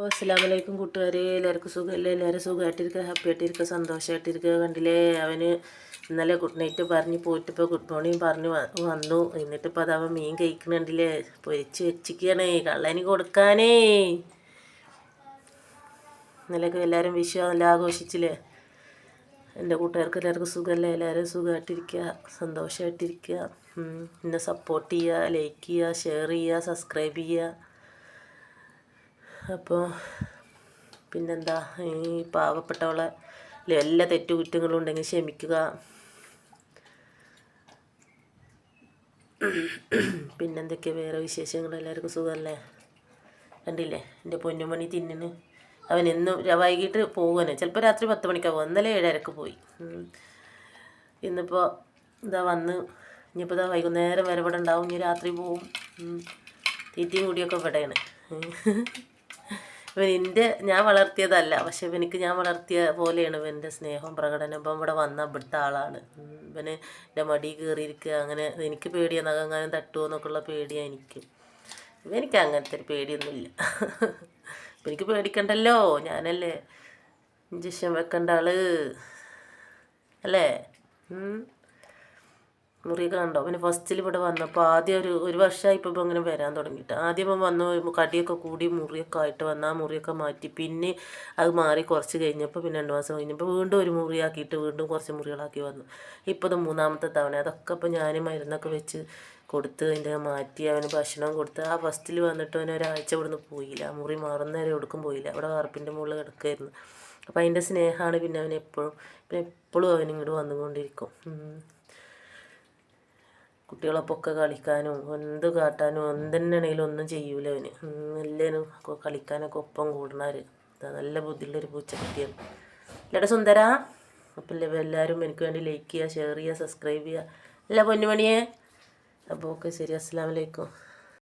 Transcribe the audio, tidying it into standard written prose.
അസ്സലാമലൈക്കും കൂട്ടുകാരെ, എല്ലാവർക്കും സുഖമല്ലേ? എല്ലാവരും സുഖമായിട്ടിരിക്കുക, ഹാപ്പി ആയിട്ടിരിക്കുക, സന്തോഷമായിട്ടിരിക്കുക. കണ്ടില്ലേ, അവന് ഇന്നലെ ഗുഡ് നൈറ്റ് പറഞ്ഞ് പോയിട്ട് ഇപ്പോൾ ഗുഡ് മോർണിംഗ് പറഞ്ഞ് വന്നു. എന്നിട്ടിപ്പോൾ അത് അവൻ മീൻ കഴിക്കണുണ്ടില്ലേ, പൊരിച്ച് വെച്ചിരിക്കുകയാണേ കള്ളന് കൊടുക്കാനേ. ഇന്നലെയൊക്കെ എല്ലാവരും വിഷു നല്ല ആഘോഷിച്ചില്ലേ? എൻ്റെ കൂട്ടുകാർക്ക് എല്ലാവർക്കും സുഖമല്ലേ? എല്ലാവരും സുഖമായിട്ടിരിക്കുക, സന്തോഷമായിട്ടിരിക്കുക. എന്നെ സപ്പോർട്ട് ചെയ്യുക, ലൈക്ക് ചെയ്യുക, ഷെയർ ചെയ്യുക, സബ്സ്ക്രൈബ് ചെയ്യുക. അപ്പോൾ പിന്നെന്താ, ഈ പാവപ്പെട്ടവളെ എല്ലാ തെറ്റുകുറ്റങ്ങളും ഉണ്ടെങ്കിൽ ക്ഷമിക്കുക. പിന്നെന്തൊക്കെയാണ് വേറെ വിശേഷങ്ങൾ? എല്ലാവർക്കും സുഖമല്ലേ? കണ്ടില്ലേ എൻ്റെ പൊന്നുമണി തിന്നിന്. അവൻ എന്നും വൈകിട്ട് പോകുവാന്, ചിലപ്പോൾ രാത്രി 10 മണിക്കാണ്. ഇന്നലെ 7:30 പോയി. ഇന്നിപ്പോൾ ഇതാ വന്ന്, ഇനിയിപ്പോൾ ഇതാ വൈകുന്നേരം വരെ ഇവിടെ ഉണ്ടാവും. ഇനി രാത്രി പോവും. തീറ്റയും കൂടിയൊക്കെ ഇവിടെയാണ്. ഞാൻ വളർത്തിയതല്ല, പക്ഷെ ഇവനിക്ക് ഞാൻ വളർത്തിയ പോലെയാണ് ഇവൻ്റെ സ്നേഹവും പ്രകടനം. ഇപ്പം ഇവിടെ വന്ന ഇവിടുത്തെ ആളാണ്. ഇവന് എൻ്റെ മടി കയറിയിരിക്കുക, അങ്ങനെ എനിക്ക് പേടിയാണ്, നഖങ്ങാനും തട്ടുമോ എന്നൊക്കെയുള്ള പേടിയാണ് എനിക്ക്. എനിക്ക് അങ്ങനത്തെ ഒരു പേടിയൊന്നുമില്ല. എനിക്ക് പേടിക്കണ്ടല്ലോ, ഞാനല്ലേ ഇഞ്ചക്ഷൻ വെക്കേണ്ട ആള് അല്ലേ? മുറിയൊക്കെ കണ്ടോ? പിന്നെ ഫസ്റ്റിൽ ഇവിടെ വന്നപ്പോൾ ആദ്യം ഒരു വർഷമായി ഇപ്പോൾ ഇങ്ങനെ വരാൻ തുടങ്ങിയിട്ട്. ആദ്യം ഇപ്പം വന്നു കടിയൊക്കെ കൂടി മുറിയൊക്കെ ആയിട്ട് വന്ന് ആ മുറിയൊക്കെ മാറ്റി. പിന്നെ അത് മാറി കുറച്ച് കഴിഞ്ഞപ്പോൾ, പിന്നെ 2 മാസം കഴിഞ്ഞപ്പോൾ വീണ്ടും ഒരു മുറിയാക്കിയിട്ട് വീണ്ടും കുറച്ച് മുറികളാക്കി വന്നു. ഇപ്പോൾ ഇത് 3ാമത്തെ തവണ. അതൊക്കെ ഇപ്പോൾ ഞാൻ മരുന്നൊക്കെ വെച്ച് കൊടുത്ത് അതിൻ്റെ മാറ്റി അവന് ഭക്ഷണം കൊടുത്ത്. ആ ഫസ്റ്റിൽ വന്നിട്ട് അവന് ഒരാഴ്ച ഇവിടുന്ന് പോയില്ല. ആ മുറി മാറുന്നവരെ എവിടേക്കും പോയില്ല. അവിടെ വാർപ്പിൻ്റെ മുകളിൽ കിടക്കുമായിരുന്നു. അപ്പോൾ അതിൻ്റെ സ്നേഹമാണ് പിന്നെ അവൻ എപ്പോഴും അവനിങ്ങോട്ട് വന്നുകൊണ്ടിരിക്കും. കുട്ടികളൊപ്പൊക്കെ കളിക്കാനും എന്ത് കാട്ടാനും എന്തെന്നാണെങ്കിലും ഒന്നും ചെയ്യൂല അവന്. എല്ലാവരും കളിക്കാനൊക്കെ ഒപ്പം കൂടുന്നവർ. നല്ല ബുദ്ധിയുള്ളൊരു പൂച്ചക്കുട്ടിയാണ്. ഇല്ലടാ സുന്ദരാ. അപ്പം എല്ലാവരും എനിക്ക് വേണ്ടി ലൈക്ക് ചെയ്യുക, ഷെയർ ചെയ്യുക, സബ്സ്ക്രൈബ് ചെയ്യുക. അല്ല പൊന്നുമണിയെ. അപ്പോൾ ഓക്കെ, ശരി. അസ്സലാമലൈക്കും.